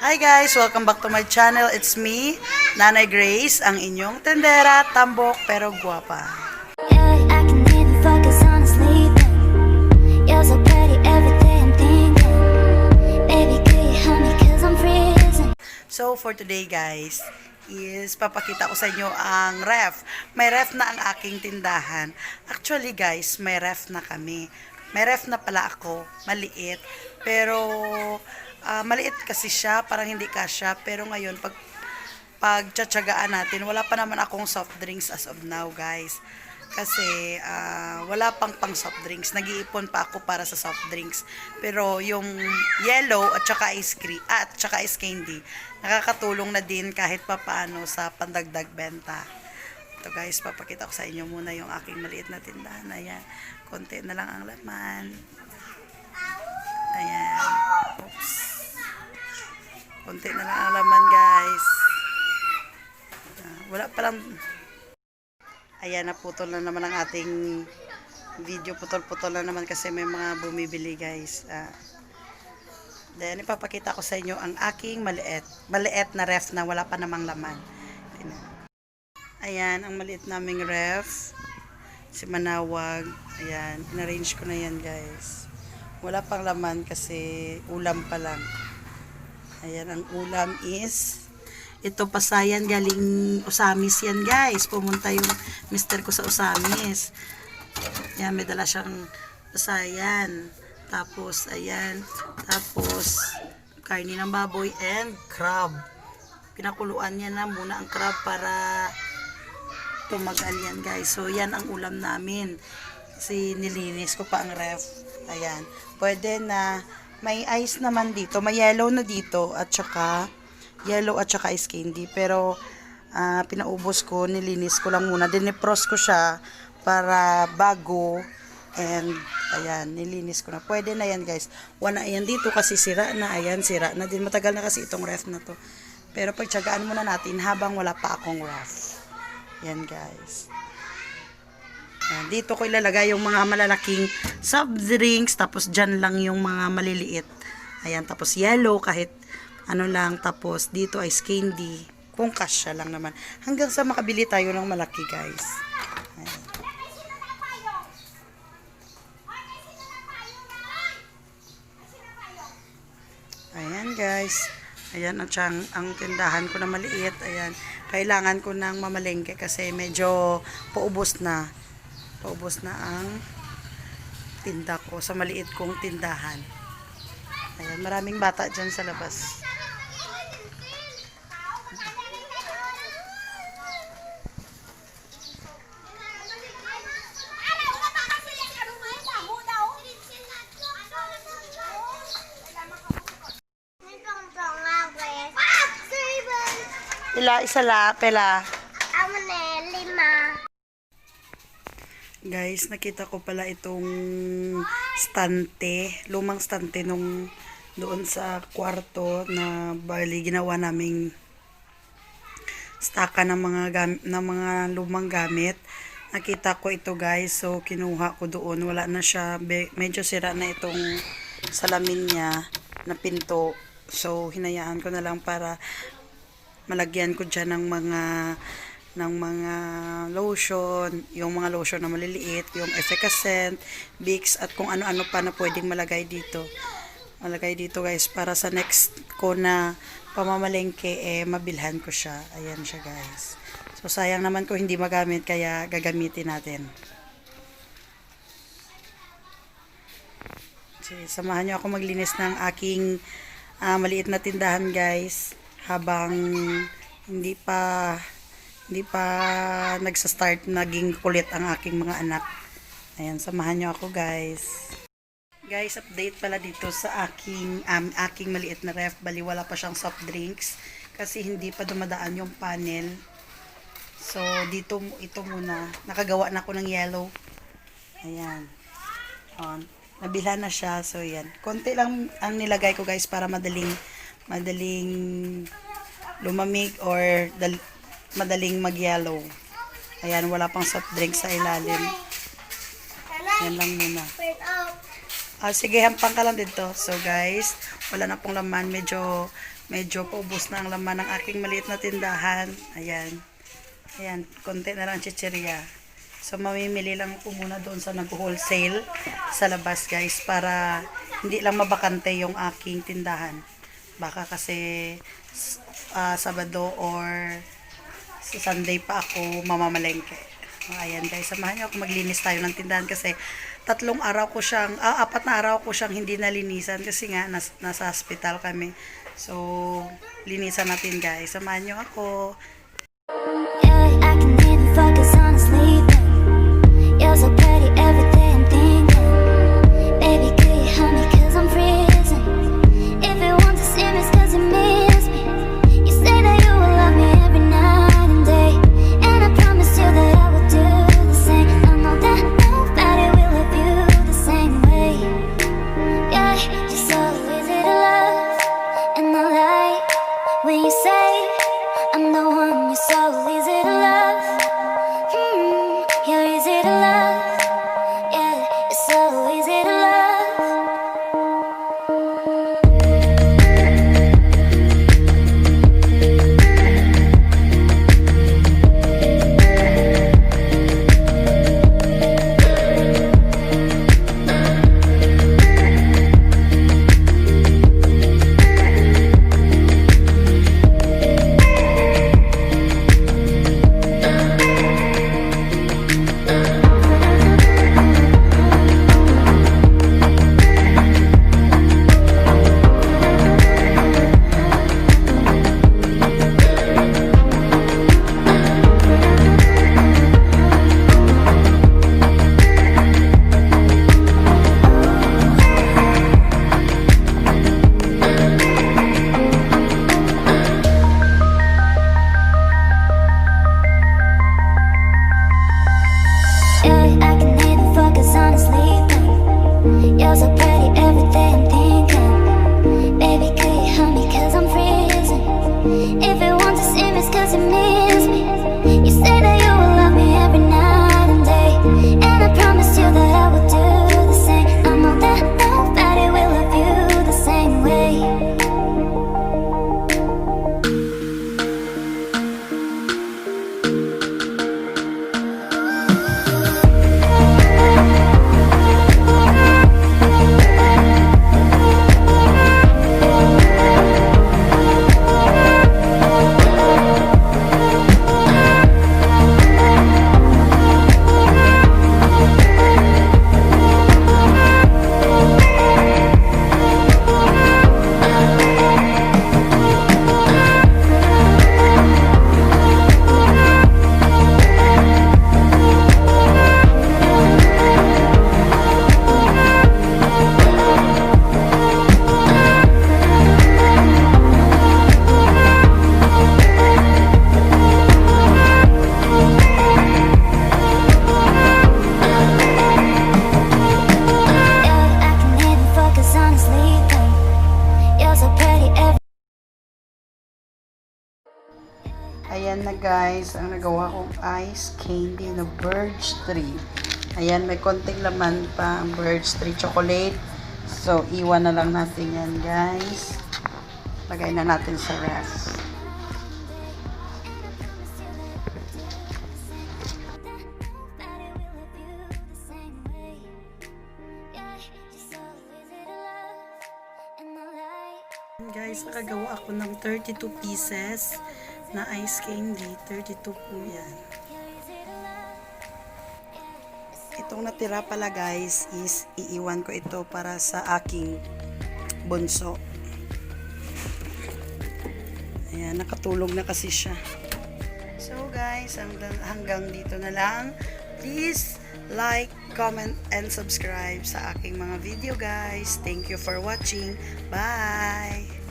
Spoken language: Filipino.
Hi guys! Welcome back to my channel. It's me, Nanay Grace, ang inyong tendera, tambok pero guwapa. Yeah, I can even focus on sleeping. You're so pretty every day I'm thinking. Baby, could you help me cause I'm freezing. So for today guys, is papakita ko sa inyo ang ref. May ref na ang aking tindahan. Actually guys, may ref na kami. May ref na pala ako, maliit. Pero maliit kasi siya, parang hindi kasya. Pero ngayon, pagtsatsagaan natin, wala pa naman akong soft drinks as of now guys. Kasi wala pang soft drinks. Nag-iipon pa ako para sa soft drinks. Pero yung yellow at saka ice cream, at saka ice candy, nakakatulong na din kahit papaano sa pandagdag benta. Ito guys, papakita ko sa inyo muna yung aking maliit na tindahan. Ayan, konti na lang ang laman. Ayan. Oops. Konti na lang ang laman guys. Wala pa lang. Ayan, naputol na naman ang ating video. Putol-putol na naman kasi may mga bumibili guys. Then, ipapakita ko sa inyo ang aking maliit na ref na wala pa namang laman. Ayan, ang maliit naming ref. Si Manawag. Ayan, in-arrange ko na yan guys. Wala pang laman kasi ulam pa lang. Ayan, ang ulam is ito, pasayan galing Usamis yan guys. Pumunta yung mister ko sa Usamis. Ayan, may dala siyang pasayan. Tapos, ayan. Tapos, karni ng baboy and crab. Pinakuluan niya na muna ang crab para tumagal yan guys. So, yan ang ulam namin. Kasi nilinis ko pa ang ref. Ayan. Pwede na, may ice naman dito. May yellow na dito at saka yellow at saka ice candy. Pero, pinaubos ko, nilinis ko lang muna. Dinepros ko siya para bago. And, ayan, nilinis ko na. Pwede na yan, guys. Wala yan dito kasi sira na. Ayan, sira na din. Matagal na kasi itong ref na to. Pero, pagtsagaan muna natin habang wala pa akong ref. Ayan, guys. Ayan, dito ko ilalagay yung mga malalaking soft drinks. Tapos, dyan lang yung mga maliliit. Ayan, tapos yellow kahit ano lang, tapos dito ice candy kung kasya lang naman hanggang sa makabili tayo ng malaki guys. Ayan guys, ayan ang tindahan ko na maliit. Ayan, kailangan ko ng mamalengke kasi medyo paubos na ang tinda ko sa maliit kong tindahan. Ayan, maraming bata dyan sa labas. Isa la, pela. Guys, nakita ko pala itong stante, lumang stante nung doon sa kwarto na bali ginawa naming staka ng mga lumang gamit. Nakita ko ito guys, so kinuha ko doon. Wala na siya, medyo sira na itong salamin niya na pinto. So hinayaan ko na lang para malagyan ko dyan ng mga lotion, yung mga lotion na maliliit, yung efficacent, Vicks, at kung ano-ano pa na pwedeng malagay dito. Malagay dito guys, para sa next ko na pamamalengke, mabilhan ko siya. Ayan siya guys. So sayang naman ko hindi magamit, kaya gagamitin natin. So, samahan nyo ako maglinis ng aking maliit na tindahan guys. Habang hindi pa nagsa-start naging kulit ang aking mga anak. Ayan, samahan nyo ako guys. Guys, update pala dito sa aking maliit na ref. Bali, wala pa siyang soft drinks kasi hindi pa dumadaan yung panel. So, dito, ito muna. Nakagawa na ako ng yellow. Ayan. Nabilhan na siya. So, yan. Konti lang ang nilagay ko guys para madaling lumamig or madaling mag-yellow. Ayan, wala pang soft drink sa ilalim. Yan lang muna. Sige, hampang ka lang dito. So guys, wala na pong laman. Medyo medyo paubos na ang laman ng aking maliit na tindahan. Ayan. Ayan, konti na lang chichirya. So, mamimili lang po muna doon sa nag-wholesale sa labas, guys, para hindi lang mabakante yung aking tindahan. Baka kasi Sabado or sa Sunday pa ako mamamalengke. Ayan, guys, samahan niyo ako maglinis tayo ng tindahan kasi 4 araw ko siyang, 4 na araw ko siyang hindi nalinisan kasi nga nasa hospital kami. So, linisan natin, guys. Samahan niyo ako. Yeah, I can even focus on sleeping. You're so pretty every day I'm thinking. Baby, could you help me cause I'm freezing. If you want to see me it's cause you miss me. You say that you will love me every night and day, and I promise you that I will do the same. I know that nobody will love you the same way. Yeah, you're so easy to love, and I like when you say I'm the one. You're so easy to love. You're easy to love. Yeah, you're so easy to love. Yeah, I can even focus on sleeping. You're so pretty every day I'm thinking. Baby, could you help me cause I'm freezing. If you want to see me it's cause you miss me. You say that you will love me every night and day, and I promise you that I will do the same. I know that nobody will love you the same way. Ayan na, guys, ang nagawa kong ice candy na birch tree. Ayan, may konting laman pa ang birch tree chocolate. So, iwan na lang natin yan, guys. Lagay na natin sa ref. Guys, nakagawa ako ng 32 pieces na ice candy. 32 po yan. Itong natira pala, guys, is iiwan ko ito para sa aking bunso. Ayan, nakatulog na kasi siya. So guys, hanggang dito na lang. Please like, comment, and subscribe sa aking mga video, guys. Thank you for watching. Bye!